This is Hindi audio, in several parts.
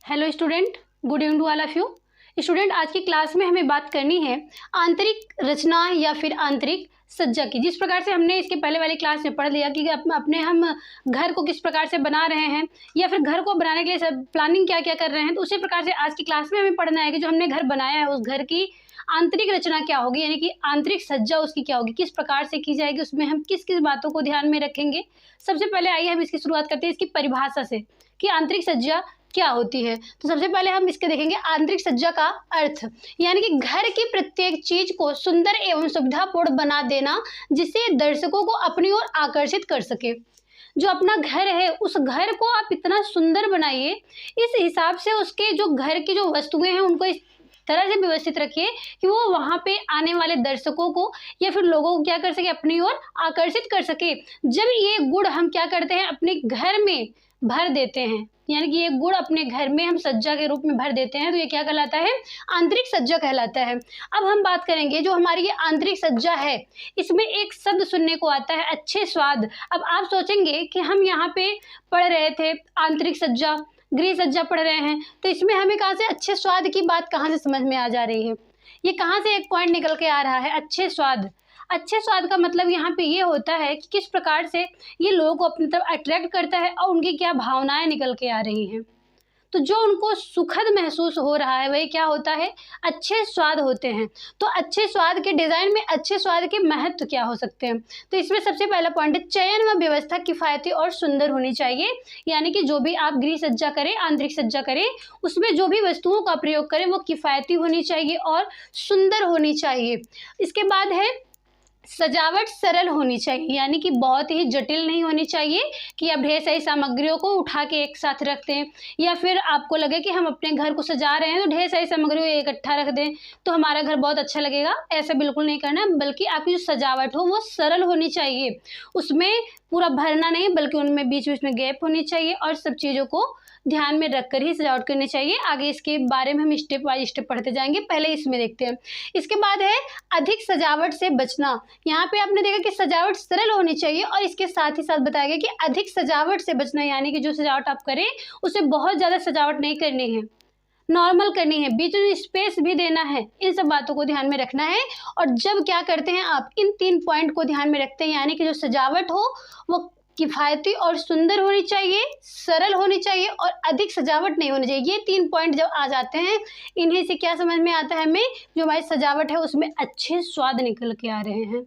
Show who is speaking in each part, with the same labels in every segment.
Speaker 1: Hello student, good evening to all of you. Student, आज की क्लास में हमें बात करनी है आंतरिक रचना या फिर आंतरिक सज्जा की। जिस प्रकार से हमने इसके पहले वाली क्लास में पढ़ लिया कि अपने हम घर को किस प्रकार से बना रहे हैं या फिर घर को बनाने के लिए सब प्लानिंग क्या क्या कर रहे हैं, तो उसी प्रकार से आज की क्लास में हमें पढ़ना है कि जो हमने घर बनाया है उस घर की आंतरिक रचना क्या होगी, यानी कि आंतरिक सज्जा उसकी क्या होगी, किस प्रकार से की जाएगी, उसमें हम किस किस बातों को ध्यान में रखेंगे। सबसे पहले आइए हम इसकी शुरुआत करते हैं इसकी परिभाषा से कि आंतरिक सज्जा क्या होती है। तो सबसे पहले हम इसके देखेंगे आंतरिक सज्जा का अर्थ, यानी कि घर की प्रत्येक चीज को सुंदर एवं सुविधापूर्ण बना देना जिससे दर्शकों को अपनी ओर आकर्षित कर सके। जो अपना घर है उस घर को आप इतना सुंदर बनाइए, इस हिसाब से उसके जो घर की जो वस्तुएं हैं उनको इस तरह से व्यवस्थित रखिए कि वो वहाँ पे आने वाले दर्शकों को या फिर लोगों को क्या कर सके, अपनी ओर आकर्षित कर सके। जब ये गुण हम क्या करते हैं, अपने घर में भर देते हैं, यानी कि ये गुण अपने घर में हम सज्जा के रूप में भर देते हैं, तो ये क्या कहलाता है, आंतरिक सज्जा कहलाता है। अब हम बात करेंगे जो हमारी ये आंतरिक सज्जा है, इसमें एक शब्द सुनने को आता है, अच्छे स्वाद। अब आप सोचेंगे कि हम यहाँ पे पढ़ रहे थे आंतरिक सज्जा, गृह सज्जा पढ़ रहे हैं, तो इसमें हमें कहाँ से अच्छे स्वाद की बात कहाँ से समझ में आ जा रही है, ये कहाँ से एक पॉइंट निकल के आ रहा है, अच्छे स्वाद। अच्छे स्वाद का मतलब यहाँ पे ये होता है कि किस प्रकार से ये लोगों को अपनी तरफ अट्रैक्ट करता है और उनकी क्या भावनाएं निकल के आ रही हैं। तो जो उनको सुखद महसूस हो रहा है वही क्या होता है, अच्छे स्वाद होते हैं। तो अच्छे स्वाद के डिज़ाइन में अच्छे स्वाद के महत्व क्या हो सकते हैं, तो इसमें सबसे पहला पॉइंट है चयन व व्यवस्था किफ़ायती और सुंदर होनी चाहिए। यानी कि जो भी आप गृह सज्जा करें, आंतरिक सज्जा करें, उसमें जो भी वस्तुओं का प्रयोग करें वो किफ़ायती होनी चाहिए और सुंदर होनी चाहिए। इसके बाद है सजावट सरल होनी चाहिए, यानी कि बहुत ही जटिल नहीं होनी चाहिए कि आप ढेर सारी सामग्रियों को उठा के एक साथ रख दें, या फिर आपको लगे कि हम अपने घर को सजा रहे हैं तो ढेर सारी सामग्रियों को इकट्ठा रख दें तो हमारा घर बहुत अच्छा लगेगा। ऐसा बिल्कुल नहीं करना, बल्कि आपकी जो सजावट हो वो सरल होनी चाहिए, उसमें पूरा भरना नहीं बल्कि उनमें बीच बीच में गैप होनी चाहिए और सब चीज़ों को ध्यान में रखकर ही सजावट करनी चाहिए। आगे इसके बारे में हम स्टेप बाय स्टेप पढ़ते जाएंगे, पहले इसमें देखते हैं। इसके बाद है अधिक सजावट से बचना। यहाँ पे आपने देखा कि सजावट सरल होनी चाहिए और इसके साथ ही साथ बताया गया कि अधिक सजावट से बचना, यानी कि जो सजावट आप करें उसे बहुत ज़्यादा सजावट नहीं करनी है, नॉर्मल करनी है, बीच में स्पेस भी देना है, इन सब बातों को ध्यान में रखना है। और जब क्या करते हैं आप इन 3 पॉइंट को ध्यान में रखते हैं, यानी कि जो सजावट हो वो किफ़ायती और सुंदर होनी चाहिए, सरल होनी चाहिए और अधिक सजावट नहीं होनी चाहिए। ये 3 पॉइंट जब आ जाते हैं, इन्हीं से क्या समझ में आता है हमें, जो हमारी सजावट है उसमें अच्छे स्वाद निकल के आ रहे हैं।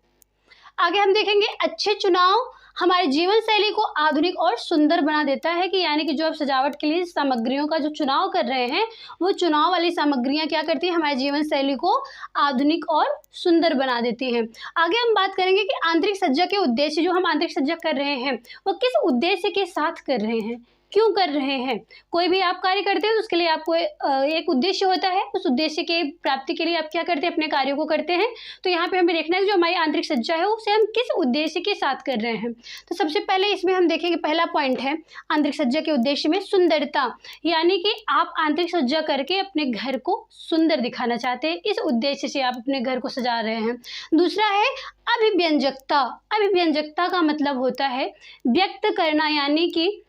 Speaker 1: आगे हम देखेंगे अच्छे चुनाव हमारे जीवन शैली को आधुनिक और सुंदर बना देता है, कि यानी कि जो आप सजावट के लिए सामग्रियों का जो चुनाव कर रहे हैं वो चुनाव वाली सामग्रियां क्या करती हैं, हमारे जीवन शैली को आधुनिक और सुंदर बना देती हैं। आगे हम बात करेंगे कि आंतरिक सज्जा के उद्देश्य, जो हम आंतरिक सज्जा कर रहे हैं वो किस उद्देश्य के साथ कर रहे हैं, क्यों कर रहे हैं। कोई भी आप कार्य करते हैं तो उसके लिए आपको एक उद्देश्य होता है, उस उद्देश्य के प्राप्ति के लिए आप क्या करते हैं, अपने कार्यों को करते हैं। तो यहाँ पे हमें देखना है कि जो हमारी आंतरिक सज्जा है उसे हम किस उद्देश्य के साथ कर रहे हैं। तो सबसे पहले इसमें हम देखेंगे, पहला पॉइंट है आंतरिक सज्जा के उद्देश्य में सुंदरता, यानी कि आप आंतरिक सज्जा करके अपने घर को सुंदर दिखाना चाहते हैं, इस उद्देश्य से आप अपने घर को सजा रहे हैं। दूसरा है अभिव्यंजकता। अभिव्यंजकता का मतलब होता है व्यक्त करना, यानी कि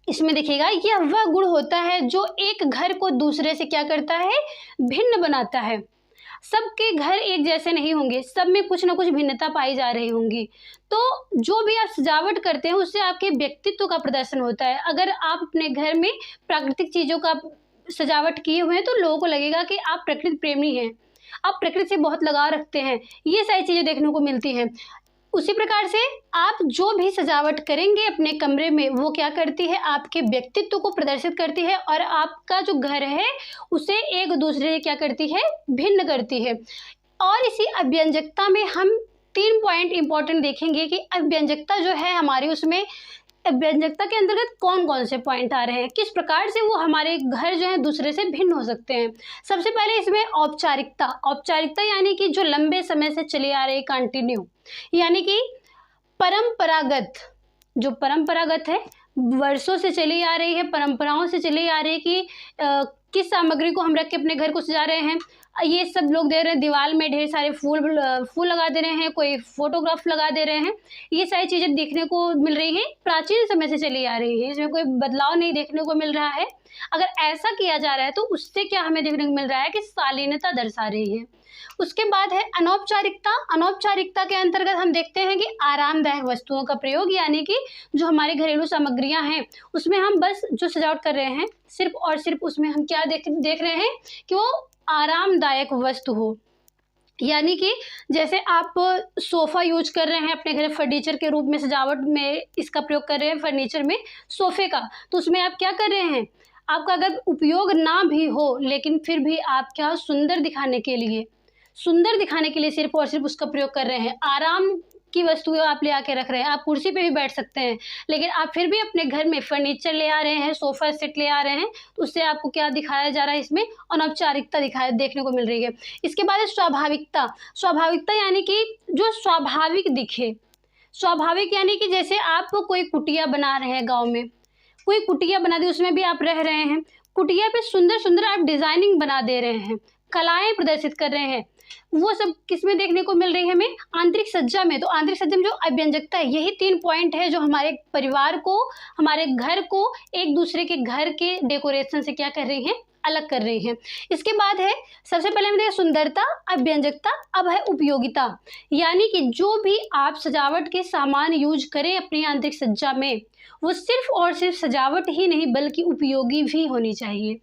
Speaker 1: इसमें देखिएगा यह वह गुण होता है जो एक घर को दूसरे से क्या करता है, भिन्न बनाता है। सबके घर एक जैसे नहीं होंगे, सब में कुछ ना कुछ भिन्नता पाई जा रही होंगी। तो जो भी आप सजावट करते हैं उससे आपके व्यक्तित्व का प्रदर्शन होता है। अगर आप अपने घर में प्राकृतिक चीज़ों का सजावट किए हुए हैं तो लोगों को लगेगा कि आप प्रकृति प्रेमी हैं, आप प्रकृति से बहुत लगाव रखते हैं, ये सारी चीज़ें देखने को मिलती हैं। उसी प्रकार से आप जो भी सजावट करेंगे अपने कमरे में वो क्या करती है, आपके व्यक्तित्व को प्रदर्शित करती है और आपका जो घर है उसे एक दूसरे से क्या करती है, भिन्न करती है। और इसी अभिव्यंजकता में हम 3 पॉइंट इंपॉर्टेंट देखेंगे कि अभिव्यंजकता जो है हमारी, उसमें व्यंजकता के अंतर्गत कौन कौन से पॉइंट आ रहे हैं, किस प्रकार से वो हमारे घर जो है दूसरे से भिन्न हो सकते हैं। सबसे पहले इसमें औपचारिकता। औपचारिकता यानी कि जो लंबे समय से चले आ रहे कंटिन्यू, यानी कि परंपरागत, जो परंपरागत है वर्षों से चली आ रही है, परंपराओं से चली आ रही है कि किस सामग्री को हम रख के अपने घर को सजा रहे हैं। ये सब लोग दे रहे हैं, दीवार में ढेर सारे फूल लगा दे रहे हैं, कोई फोटोग्राफ लगा दे रहे हैं। ये सारी चीज़ें देखने को मिल रही हैं, प्राचीन समय से चली आ रही है, इसमें कोई बदलाव नहीं देखने को मिल रहा है। अगर ऐसा किया जा रहा है तो उससे क्या हमें देखने को मिल रहा है कि शालीनता दर्शा रही है। उसके बाद है अनौपचारिकता। अनौपचारिकता के अंतर्गत हम देखते हैं कि आरामदायक वस्तुओं का प्रयोग, यानी कि जो हमारी घरेलू सामग्रियां हैं उसमें हम बस जो सजावट कर रहे हैं सिर्फ और सिर्फ उसमें हम क्या देख रहे हैं कि वो आरामदायक वस्तु हो। यानी कि जैसे आप सोफ़ा यूज कर रहे हैं अपने घर फर्नीचर के रूप में, सजावट में इसका प्रयोग कर रहे हैं फर्नीचर में सोफ़े का, तो उसमें आप क्या कर रहे हैं, आपका अगर उपयोग ना भी हो लेकिन फिर भी आप क्या सुंदर दिखाने के लिए सिर्फ और सिर्फ उसका प्रयोग कर रहे हैं। आराम की वस्तुएं आप ले आके रख रहे हैं, आप कुर्सी पे भी बैठ सकते हैं, लेकिन आप फिर भी अपने घर में फर्नीचर ले आ रहे हैं, सोफ़ा सेट ले आ रहे हैं, तो उससे आपको क्या दिखाया जा रहा है, इसमें अनौपचारिकता देखने को मिल रही है। इसके बाद है स्वाभाविकता। स्वाभाविकता यानी कि जो स्वाभाविक दिखे। स्वाभाविक यानी कि जैसे आप कोई कुटिया बना रहे हैं, गाँव में कोई कुटिया बना दी, उसमें भी आप रह रहे हैं, कुटिया पे सुंदर सुंदर आप डिज़ाइनिंग बना दे रहे हैं, कलाएँ प्रदर्शित कर रहे हैं, वो सब किस में देखने को मिल रही है हमें, आंतरिक सज्जा में। तो आंतरिक सज्जा में जो अभ्यंजकता है, यही 3 पॉइंट है जो हमारे परिवार को, हमारे घर को एक दूसरे के घर के डेकोरेशन से क्या कर रही हैं, अलग कर रही हैं। इसके बाद है, सबसे पहले हम देखें सुंदरता, अभ्यंजकता, अब है उपयोगिता। यानी कि जो भी आप सजावट के सामान यूज करें अपनी आंतरिक सज्जा में, वो सिर्फ और सिर्फ सजावट ही नहीं बल्कि उपयोगी भी होनी चाहिए।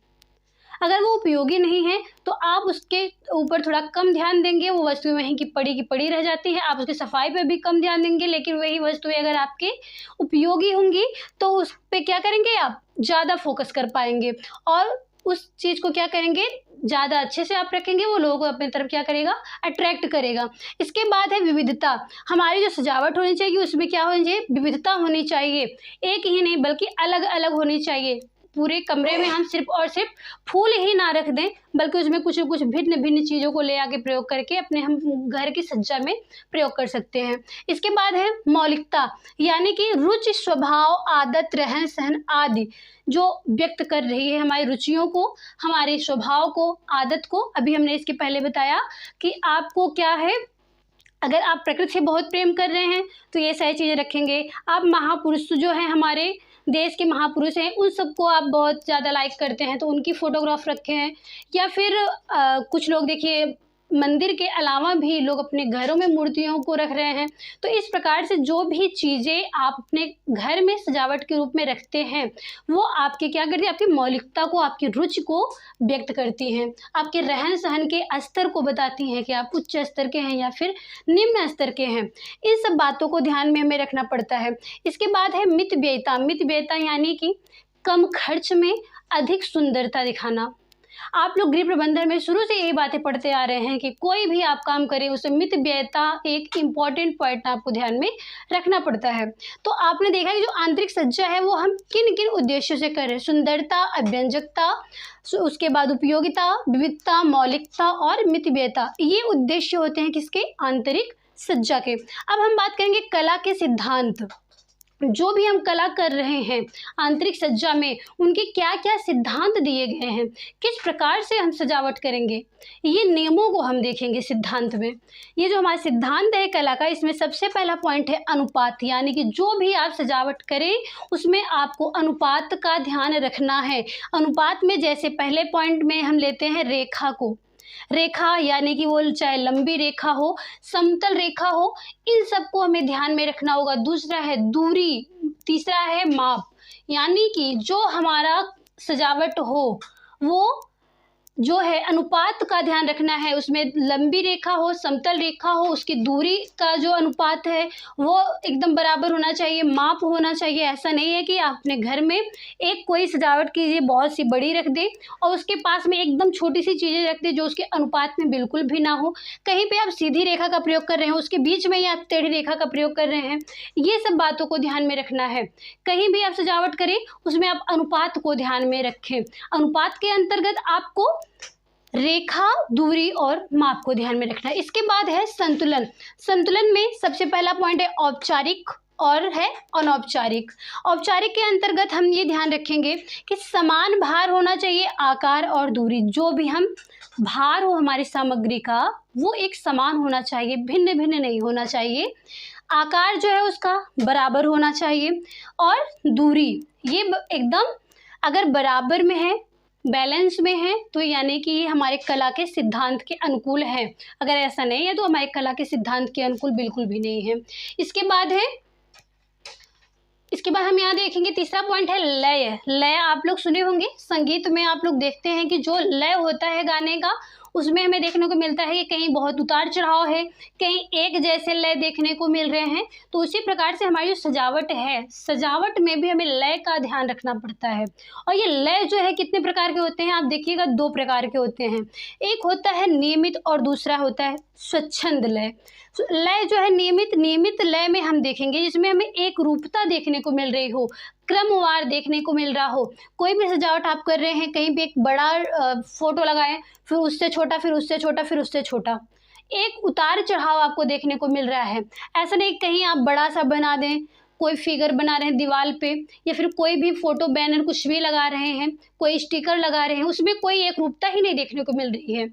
Speaker 1: अगर वो उपयोगी नहीं है तो आप उसके ऊपर थोड़ा कम ध्यान देंगे, वो वस्तुएं वहीं की पड़ी रह जाती हैं, आप उसकी सफाई पे भी कम ध्यान देंगे, लेकिन वही वस्तुएं अगर आपके उपयोगी होंगी तो उस पर क्या करेंगे, आप ज़्यादा फोकस कर पाएंगे और उस चीज़ को क्या करेंगे, ज़्यादा अच्छे से आप रखेंगे, वो लोगों को अपनी तरफ क्या करेगा, अट्रैक्ट करेगा। इसके बाद है विविधता। हमारी जो सजावट होनी चाहिए उसमें क्या होनी चाहिए, विविधता होनी चाहिए, एक ही नहीं बल्कि अलग अलग होनी चाहिए। पूरे कमरे में हम सिर्फ और सिर्फ फूल ही ना रख दें बल्कि उसमें कुछ न कुछ भिन्न भिन्न चीज़ों को ले आके प्रयोग करके अपने हम घर की सज्जा में प्रयोग कर सकते हैं। इसके बाद है मौलिकता, यानी कि रुचि, स्वभाव, आदत, रहन सहन आदि जो व्यक्त कर रही है हमारी रुचियों को, हमारे स्वभाव को, आदत को। अभी हमने इसके पहले बताया कि आपको क्या है, अगर आप प्रकृति से बहुत प्रेम कर रहे हैं तो ये सारी चीज़ें रखेंगे। आप महापुरुष जो हैं, हमारे देश के महापुरुष हैं, उन सबको आप बहुत ज़्यादा लाइक करते हैं तो उनकी फ़ोटोग्राफ रखे हैं। या फिर कुछ लोग देखिए मंदिर के अलावा भी लोग अपने घरों में मूर्तियों को रख रहे हैं। तो इस प्रकार से जो भी चीज़ें आप अपने घर में सजावट के रूप में रखते हैं वो आपके क्या करती है, आपकी मौलिकता को, आपकी रुचि को व्यक्त करती हैं, आपके रहन सहन के स्तर को बताती हैं कि आप उच्च स्तर के हैं या फिर निम्न स्तर के हैं। इन सब बातों को ध्यान में हमें रखना पड़ता है। इसके बाद है मितव्ययिता। मितव्ययिता यानी कि कम खर्च में अधिक सुंदरता दिखाना। आप लोग गृह प्रबंधन में शुरू से यही बातें पढ़ते आ रहे हैं कि कोई भी आप काम करें उसमें मितव्ययिता एक इम्पॉर्टेंट पॉइंट आपको ध्यान में रखना पड़ता है। तो आपने देखा कि जो आंतरिक सज्जा है वो हम किन किन उद्देश्यों से कर रहे हैं, सुंदरता, अभ्यंजकता, उसके बाद उपयोगिता, विविधता, मौलिकता और मितव्ययिता, ये उद्देश्य होते हैं किसके, आंतरिक सज्जा के। अब हम बात करेंगे कला के सिद्धांत। जो भी हम कला कर रहे हैं आंतरिक सज्जा में, उनके क्या क्या सिद्धांत दिए गए हैं, किस प्रकार से हम सजावट करेंगे, ये नियमों को हम देखेंगे सिद्धांत में। ये जो हमारा सिद्धांत है कला का, इसमें सबसे पहला पॉइंट है अनुपात। यानी कि जो भी आप सजावट करें उसमें आपको अनुपात का ध्यान रखना है। अनुपात में जैसे पहले पॉइंट में हम लेते हैं रेखा को, रेखा यानी कि वो चाहे लंबी रेखा हो, समतल रेखा हो, इन सबको हमें ध्यान में रखना होगा। दूसरा है दूरी, तीसरा है माप, यानी कि जो हमारा सजावट हो वो जो है अनुपात का ध्यान रखना है। उसमें लंबी रेखा हो, समतल रेखा हो, उसकी दूरी का जो अनुपात है वो एकदम बराबर होना चाहिए, माप होना चाहिए। ऐसा नहीं है कि आप अपने घर में एक कोई सजावट कीजिए बहुत सी बड़ी रख दे और उसके पास में एकदम छोटी सी चीज़ें रख दे जो उसके अनुपात में बिल्कुल भी ना हो। कहीं पे आप सीधी रेखा का प्रयोग कर रहे हैं, उसके बीच में ही आप टेढ़ी रेखा का प्रयोग कर रहे हैं, ये सब बातों को ध्यान में रखना है। कहीं भी आप सजावट करें उसमें आप अनुपात को ध्यान में रखें। अनुपात के अंतर्गत आपको रेखा, दूरी और माप को ध्यान में रखना है। इसके बाद है संतुलन। संतुलन में सबसे पहला पॉइंट है औपचारिक और है अनौपचारिक। औपचारिक के अंतर्गत हम ये ध्यान रखेंगे कि समान भार होना चाहिए, आकार और दूरी, जो भी हम भार हो हमारी सामग्री का वो एक समान होना चाहिए, भिन्न भिन्न नहीं होना चाहिए। आकार जो है उसका बराबर होना चाहिए और दूरी ये एकदम अगर बराबर में है, बैलेंस में है, तो यानी कि ये हमारे कला के सिद्धांत के अनुकूल है। अगर ऐसा नहीं है तो हमारे कला के सिद्धांत के अनुकूल बिल्कुल भी नहीं है। इसके बाद हम यहाँ देखेंगे तीसरा पॉइंट है लय। लय आप लोग सुने होंगे, संगीत में आप लोग देखते हैं कि जो लय होता है गाने का उसमें हमें देखने को मिलता है कि कहीं बहुत उतार चढ़ाव है, कहीं एक जैसे लय देखने को मिल रहे हैं। तो उसी प्रकार से हमारी जो सजावट है, सजावट में भी हमें लय का ध्यान रखना पड़ता है। और ये लय जो है कितने प्रकार के होते हैं आप देखिएगा, 2 प्रकार के होते हैं। एक होता है नियमित और दूसरा होता है स्वच्छंद लय। लय जो है नियमित लय में हम देखेंगे जिसमें हमें एक रूपता देखने को मिल रही हो, क्रमवार देखने को मिल रहा हो। कोई भी सजावट आप कर रहे हैं, कहीं भी एक बड़ा फोटो लगाएं, फिर उससे छोटा, फिर उससे छोटा, फिर उससे छोटा, एक उतार चढ़ाव आपको देखने को मिल रहा है। ऐसा नहीं कहीं आप बड़ा सा बना दें, कोई फिगर बना रहे हैं दीवार पे, या फिर कोई भी फोटो बैनर कुछ भी लगा रहे हैं, कोई स्टिकर लगा रहे हैं, उसमें कोई एक रूपता ही नहीं देखने को मिल रही है।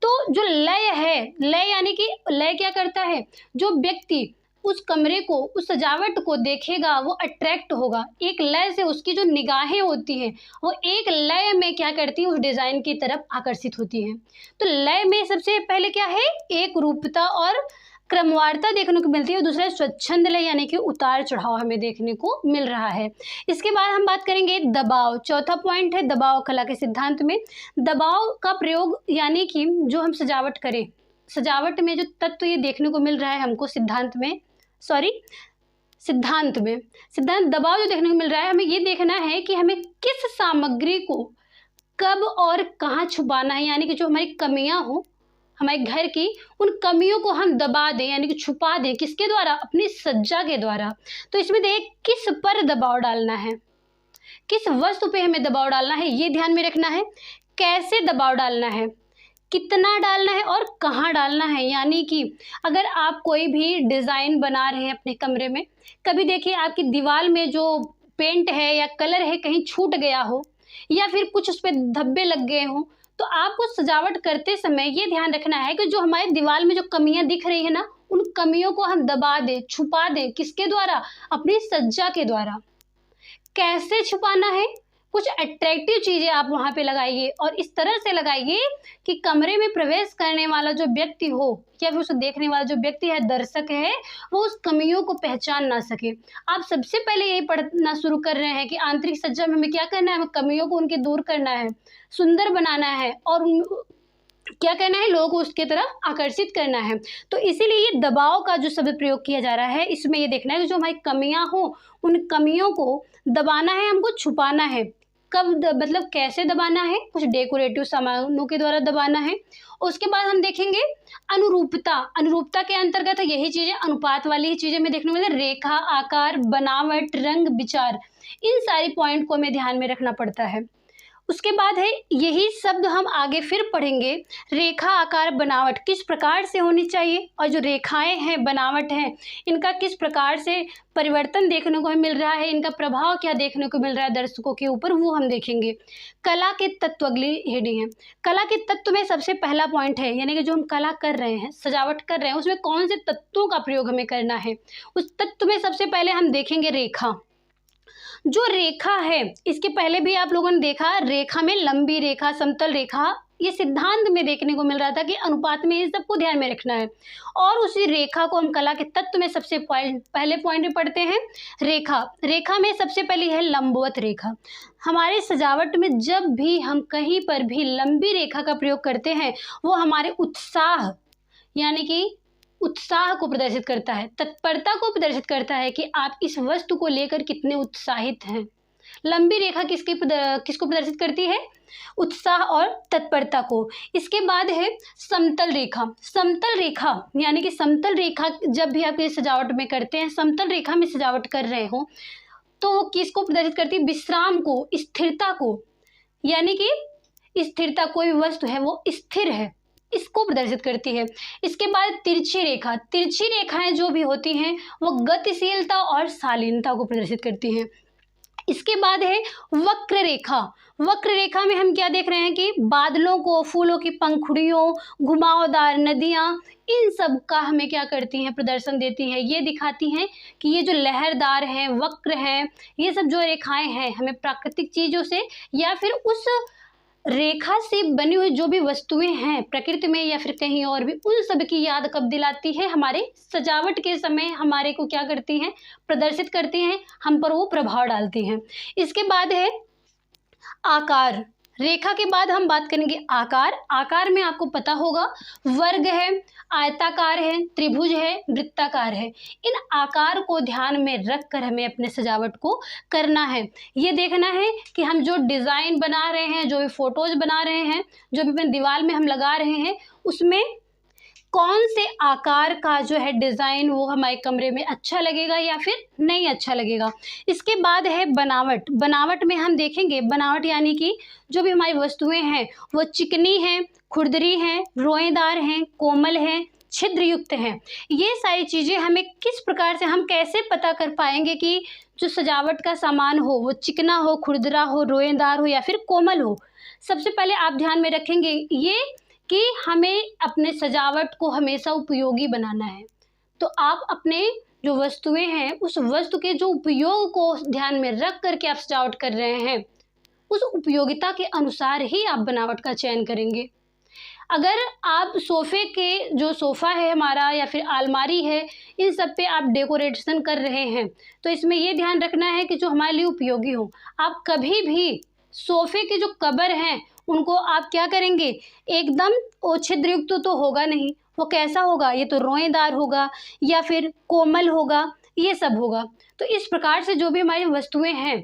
Speaker 1: तो जो लय है, लय यानी कि लय क्या करता है, जो व्यक्ति उस कमरे को, उस सजावट को देखेगा वो अट्रैक्ट होगा। एक लय से उसकी जो निगाहें होती हैं वो एक लय में क्या करती हैं, उस डिज़ाइन की तरफ आकर्षित होती हैं। तो लय में सबसे पहले क्या है, एक रूपता और क्रमवारता देखने को मिलती है। दूसरा स्वच्छंद लय यानी कि उतार चढ़ाव हमें देखने को मिल रहा है। इसके बाद हम बात करेंगे दबाव। चौथा पॉइंट है दबाव। कला के सिद्धांत में दबाव का प्रयोग यानी कि जो हम सजावट करें, सजावट में जो तत्व ये देखने को मिल रहा है हमको सिद्धांत में सिद्धांत दबाव जो देखने को मिल रहा है, हमें ये देखना है कि हमें किस सामग्री को कब और कहाँ छुपाना है। यानी कि जो हमारी कमियां हो हमारे घर की, उन कमियों को हम दबा दें यानी कि छुपा दें, किसके द्वारा, अपनी सज्जा के द्वारा। तो इसमें देखिए किस पर दबाव डालना है, किस वस्तु पे हमें दबाव डालना है ये ध्यान में रखना है। कैसे दबाव डालना है, कितना डालना है और कहाँ डालना है। यानी कि अगर आप कोई भी डिज़ाइन बना रहे हैं अपने कमरे में, कभी देखिए आपकी दीवार में जो पेंट है या कलर है कहीं छूट गया हो, या फिर कुछ उस पर धब्बे लग गए हों, तो आपको सजावट करते समय ये ध्यान रखना है कि जो हमारे दीवार में जो कमियां दिख रही है ना, उन कमियों को हम दबा दें, छुपा दें। किसके द्वारा, अपनी सज्जा के द्वारा। कैसे छुपाना है, कुछ अट्रैक्टिव चीज़ें आप वहाँ पे लगाइए और इस तरह से लगाइए कि कमरे में प्रवेश करने वाला जो व्यक्ति हो या फिर उसे देखने वाला जो व्यक्ति है, दर्शक है, वो उस कमियों को पहचान ना सके। आप सबसे पहले यही पढ़ना शुरू कर रहे हैं कि आंतरिक सज्जा में हमें क्या करना है, हमें कमियों को उनके दूर करना है, सुंदर बनाना है और क्या करना है, लोगों को उसके तरफ आकर्षित करना है। तो इसीलिए ये दबाव का जो शब्द प्रयोग किया जा रहा है, इसमें ये देखना है कि जो हमारी कमियां हो उन कमियों को दबाना है, हमको छुपाना है। कब मतलब कैसे दबाना है, कुछ डेकोरेटिव सामानों के द्वारा दबाना है। उसके बाद हम देखेंगे अनुरूपता। अनुरूपता के अंतर्गत यही चीज़ें, अनुपात वाली ही चीज़ें में देखने को मिले, रेखा, आकार, बनावट, रंग, विचार, इन सारी पॉइंट को हमें ध्यान में रखना पड़ता है। उसके बाद है यही शब्द हम आगे फिर पढ़ेंगे, रेखा, आकार, बनावट किस प्रकार से होनी चाहिए और जो रेखाएं हैं, बनावट हैं, इनका किस प्रकार से परिवर्तन देखने को मिल रहा है, इनका प्रभाव क्या देखने को मिल रहा है दर्शकों के ऊपर, वो हम देखेंगे। कला के तत्व अगली हेडिंग है। कला के तत्व में सबसे पहला पॉइंट है, यानी कि जो हम कला कर रहे हैं, सजावट कर रहे हैं, उसमें कौन से तत्वों का प्रयोग हमें करना है। उस तत्व में सबसे पहले हम देखेंगे रेखा। जो रेखा है, इसके पहले भी आप लोगों ने देखा, रेखा में लंबी रेखा, समतल रेखा, ये सिद्धांत में देखने को मिल रहा था कि अनुपात में इन सबको ध्यान में रखना है। और उसी रेखा को हम कला के तत्व में सबसे पहले पॉइंट में पढ़ते हैं रेखा। रेखा में सबसे पहली है लंबवत रेखा। हमारे सजावट में जब भी हम कहीं पर भी लंबी रेखा का प्रयोग करते हैं, वो हमारे उत्साह यानी कि उत्साह को प्रदर्शित करता है, तत्परता को प्रदर्शित करता है कि आप इस वस्तु को लेकर कितने उत्साहित हैं। लंबी रेखा किसको प्रदर्शित करती है, उत्साह और तत्परता को। इसके बाद है समतल रेखा। समतल रेखा यानी कि समतल रेखा जब भी आप ये सजावट में करते हैं, समतल रेखा में सजावट कर रहे हो, तो वो किसको प्रदर्शित करती है, विश्राम को, स्थिरता को। यानी कि स्थिरता, कोई भी वस्तु है वो स्थिर है, इसको प्रदर्शित करती है। इसके बाद तिरछी रेखा, तिरछी रेखाएं जो भी होती हैं वो गतिशीलता और शालीनता को प्रदर्शित करती हैं। इसके बाद है वक्र रेखा। वक्र रेखा में हम क्या देख रहे हैं कि बादलों को, फूलों की पंखुड़ियों, घुमावदार नदियाँ, इन सब का हमें क्या करती हैं, प्रदर्शन देती हैं। ये दिखाती हैं कि ये जो लहरदार हैं, वक्र हैं, ये सब जो रेखाएं हैं हमें प्राकृतिक चीज़ों से या फिर उस रेखा से बनी हुई जो भी वस्तुएं हैं प्रकृति में या फिर कहीं और भी, उन सब की याद कब दिलाती है, हमारे सजावट के समय हमारे को क्या करती हैं, प्रदर्शित करती हैं, हम पर वो प्रभाव डालती हैं। इसके बाद है आकार। रेखा के बाद हम बात करेंगे आकार। आकार में आपको पता होगा वर्ग है, आयताकार है, त्रिभुज है, वृत्ताकार है। इन आकार को ध्यान में रख कर हमें अपने सजावट को करना है। ये देखना है कि हम जो डिज़ाइन बना रहे हैं, जो भी फोटोज़ बना रहे हैं, जो भी अपने दीवार में हम लगा रहे हैं, उसमें कौन से आकार का जो है डिज़ाइन वो हमारे कमरे में अच्छा लगेगा या फिर नहीं अच्छा लगेगा। इसके बाद है बनावट। बनावट में हम देखेंगे, बनावट यानी कि जो भी हमारी वस्तुएं हैं वो चिकनी हैं, खुरदरी हैं, रोएदार हैं, कोमल हैं, छिद्रयुक्त हैं। ये सारी चीज़ें हमें किस प्रकार से, हम कैसे पता कर पाएंगे कि जो सजावट का सामान हो वो चिकना हो, खुरदरा हो, रोएदार हो या फिर कोमल हो। सबसे पहले आप ध्यान में रखेंगे ये कि हमें अपने सजावट को हमेशा उपयोगी बनाना है। तो आप अपने जो वस्तुएं हैं उस वस्तु के जो उपयोग को ध्यान में रख करके आप सजावट कर रहे हैं, उस उपयोगिता के अनुसार ही आप बनावट का चयन करेंगे। अगर आप सोफ़े के, जो सोफ़ा है हमारा या फिर अलमारी है, इन सब पे आप डेकोरेशन कर रहे हैं तो इसमें ये ध्यान रखना है कि जो हमारे लिए उपयोगी हो। आप कभी भी सोफ़े के जो कवर हैं उनको आप क्या करेंगे, एकदम वो छिद्रयुक्त तो होगा नहीं, वो कैसा होगा, ये तो रोएदार होगा या फिर कोमल होगा, ये सब होगा। तो इस प्रकार से जो भी हमारी वस्तुएं हैं,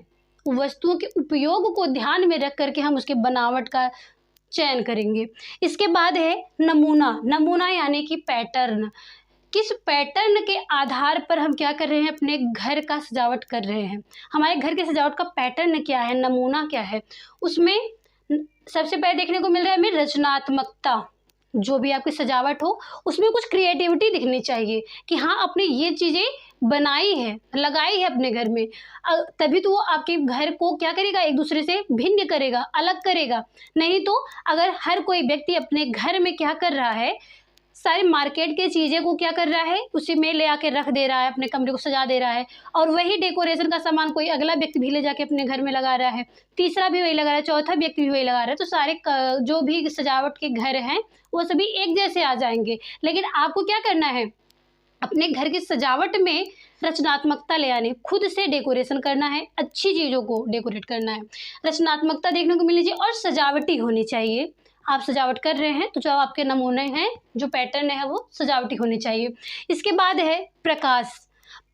Speaker 1: वस्तुओं के उपयोग को ध्यान में रख करके हम उसके बनावट का चयन करेंगे। इसके बाद है नमूना। नमूना यानी कि पैटर्न। किस पैटर्न के आधार पर हम क्या कर रहे हैं, अपने घर का सजावट कर रहे हैं। हमारे घर के सजावट का पैटर्न क्या है, नमूना क्या है, उसमें सबसे पहले देखने को मिल रहा है हमें रचनात्मकता। जो भी आपकी सजावट हो उसमें कुछ क्रिएटिविटी दिखनी चाहिए कि हाँ आपने ये चीज़ें बनाई है, लगाई है अपने घर में, तभी तो वो आपके घर को क्या करेगा, एक दूसरे से भिन्न करेगा, अलग करेगा। नहीं तो अगर हर कोई व्यक्ति अपने घर में क्या कर रहा है, सारी मार्केट के चीज़ें को क्या कर रहा है, उसी में ले आके रख दे रहा है, अपने कमरे को सजा दे रहा है, और वही डेकोरेशन का सामान कोई अगला व्यक्ति भी ले जाके अपने घर में लगा रहा है, तीसरा भी वही लगा रहा है, चौथा व्यक्ति भी वही लगा रहा है। तो सारे जो भी सजावट के घर हैं वो सभी एक जैसे आ जाएंगे। लेकिन आपको क्या करना है, अपने घर की सजावट में रचनात्मकता ले आनी, खुद से डेकोरेशन करना है, अच्छी चीज़ों को डेकोरेट करना है, रचनात्मकता देखने को मिल लीजिए और सजावटी होनी चाहिए। आप सजावट कर रहे हैं तो जो आपके नमूने हैं, जो पैटर्न है वो सजावटी होनी चाहिए। इसके बाद है प्रकाश।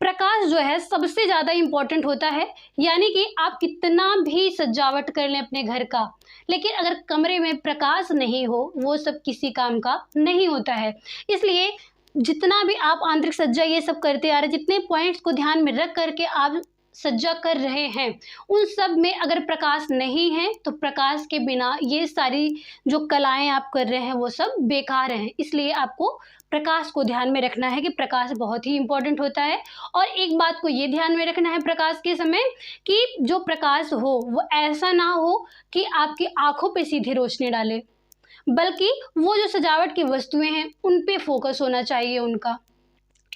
Speaker 1: प्रकाश जो है सबसे ज़्यादा इम्पॉर्टेंट होता है, यानी कि आप कितना भी सजावट कर लें अपने घर का, लेकिन अगर कमरे में प्रकाश नहीं हो वो सब किसी काम का नहीं होता है। इसलिए जितना भी आप आंतरिक सज्जा ये सब करते आ रहे, जितने पॉइंट्स को ध्यान में रख करके आप सज्जा कर रहे हैं, उन सब में अगर प्रकाश नहीं है तो प्रकाश के बिना ये सारी जो कलाएं आप कर रहे हैं वो सब बेकार हैं। इसलिए आपको प्रकाश को ध्यान में रखना है कि प्रकाश बहुत ही इम्पोर्टेंट होता है। और एक बात को ये ध्यान में रखना है प्रकाश के समय कि जो प्रकाश हो वो ऐसा ना हो कि आपकी आंखों पे सीधी रोशनी डाले, बल्कि वो जो सजावट की वस्तुएं हैं उन पे फोकस होना चाहिए उनका।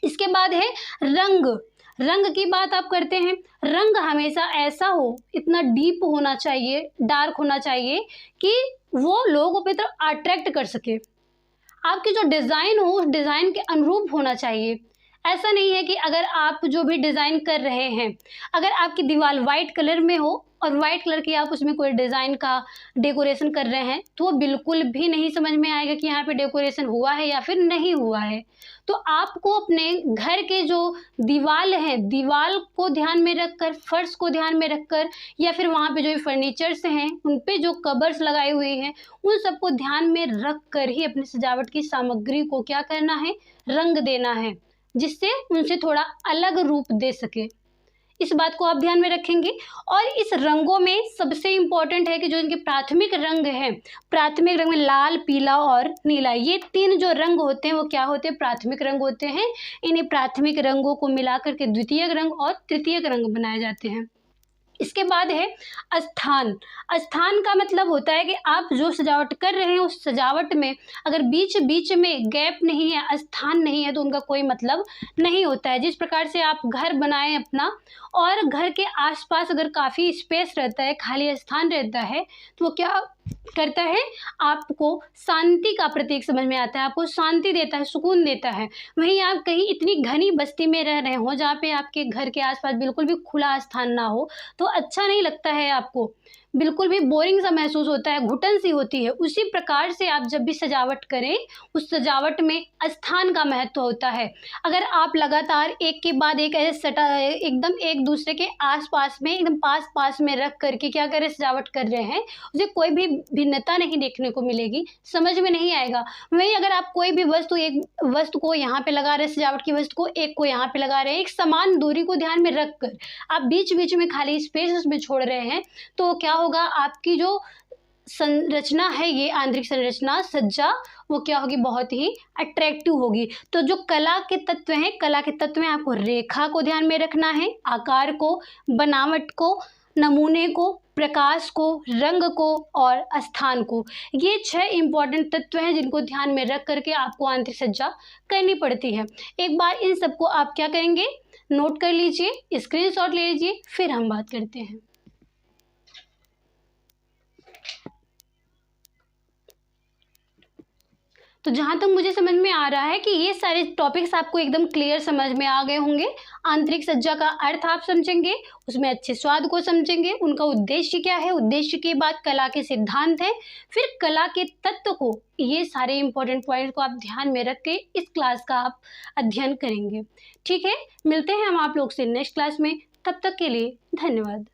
Speaker 1: इसके बाद है रंग। रंग की बात आप करते हैं, रंग हमेशा ऐसा हो, इतना डीप होना चाहिए, डार्क होना चाहिए कि वो लोगों पे तरफ अट्रैक्ट कर सके। आपकी जो डिज़ाइन हो उस डिज़ाइन के अनुरूप होना चाहिए। ऐसा नहीं है कि अगर आप जो भी डिज़ाइन कर रहे हैं, अगर आपकी दीवार वाइट कलर में हो और वाइट कलर की आप उसमें कोई डिज़ाइन का डेकोरेशन कर रहे हैं तो वो बिल्कुल भी नहीं समझ में आएगा कि यहाँ पे डेकोरेशन हुआ है या फिर नहीं हुआ है। तो आपको अपने घर के जो दीवार हैं, दीवार को ध्यान में रखकर, फर्श को ध्यान में रखकर, या फिर वहाँ पे जो फर्नीचर्स हैं उन पे जो कवर्स लगाए हुए हैं उन सबको ध्यान में रख कर ही अपनी सजावट की सामग्री को क्या करना है, रंग देना है, जिससे उनसे थोड़ा अलग रूप दे सके। इस बात को आप ध्यान में रखेंगे। और इस रंगों में सबसे इम्पॉर्टेंट है कि जो इनके प्राथमिक रंग हैं, प्राथमिक रंग में लाल, पीला और नीला, ये 3 जो रंग होते हैं वो क्या होते हैं? प्राथमिक रंग होते हैं। इन्हीं प्राथमिक रंगों को मिलाकर के द्वितीयक रंग और तृतीयक रंग बनाए जाते हैं। इसके बाद है स्थान। स्थान का मतलब होता है कि आप जो सजावट कर रहे हैं उस सजावट में अगर बीच बीच में गैप नहीं है, स्थान नहीं है, तो उनका कोई मतलब नहीं होता है। जिस प्रकार से आप घर बनाएं अपना और घर के आसपास अगर काफ़ी स्पेस रहता है, खाली स्थान रहता है, तो वो क्या करता है? आपको शांति का प्रतीक समझ में आता है, आपको शांति देता है, सुकून देता है। वहीं आप कहीं इतनी घनी बस्ती में रह रहे हो जहाँ पे आपके घर के आसपास बिल्कुल भी खुला स्थान ना हो, तो अच्छा नहीं लगता है, आपको बिल्कुल भी बोरिंग सा महसूस होता है, घुटन सी होती है। उसी प्रकार से आप जब भी सजावट करें, उस सजावट में स्थान का महत्व होता है। अगर आप लगातार एक के बाद एक ऐसे एकदम एक दूसरे के आसपास में, एकदम पास पास में रख करके क्या करें, सजावट कर रहे हैं, उसे कोई भी भिन्नता नहीं देखने को मिलेगी, समझ में नहीं आएगा। वहीं अगर आप कोई भी वस्तु, एक वस्तु को यहाँ पे लगा रहे हैं, सजावट की वस्तु को एक को यहाँ पे लगा रहे हैं, एक समान दूरी को ध्यान में रख कर आप बीच बीच में खाली स्पेस उसमें छोड़ रहे हैं, तो क्या होगा? आपकी जो संरचना है, ये आंतरिक संरचना, सज्जा, वो क्या होगी? बहुत ही अट्रैक्टिव होगी। तो जो कला के तत्व हैं, कला के तत्व में आपको रेखा को ध्यान में रखना है, आकार को, बनावट को, नमूने को, प्रकाश को, रंग को और स्थान को। ये 6 इंपॉर्टेंट तत्व हैं जिनको ध्यान में रख करके आपको आंतरिक सज्जा करनी पड़ती है। एक बार इन सबको आप क्या करेंगे? नोट कर लीजिए, स्क्रीनशॉट ले लीजिए, फिर हम बात करते हैं। तो जहाँ तक मुझे समझ में आ रहा है कि ये सारे टॉपिक्स आपको एकदम क्लियर समझ में आ गए होंगे। आंतरिक सज्जा का अर्थ आप समझेंगे, उसमें अच्छे स्वाद को समझेंगे, उनका उद्देश्य क्या है, उद्देश्य के बाद कला के सिद्धांत हैं, फिर कला के तत्व को, ये सारे इंपॉर्टेंट पॉइंट को आप ध्यान में रख के इस क्लास का आप अध्ययन करेंगे। ठीक है, मिलते हैं हम आप लोग से नेक्स्ट क्लास में। तब तक के लिए धन्यवाद।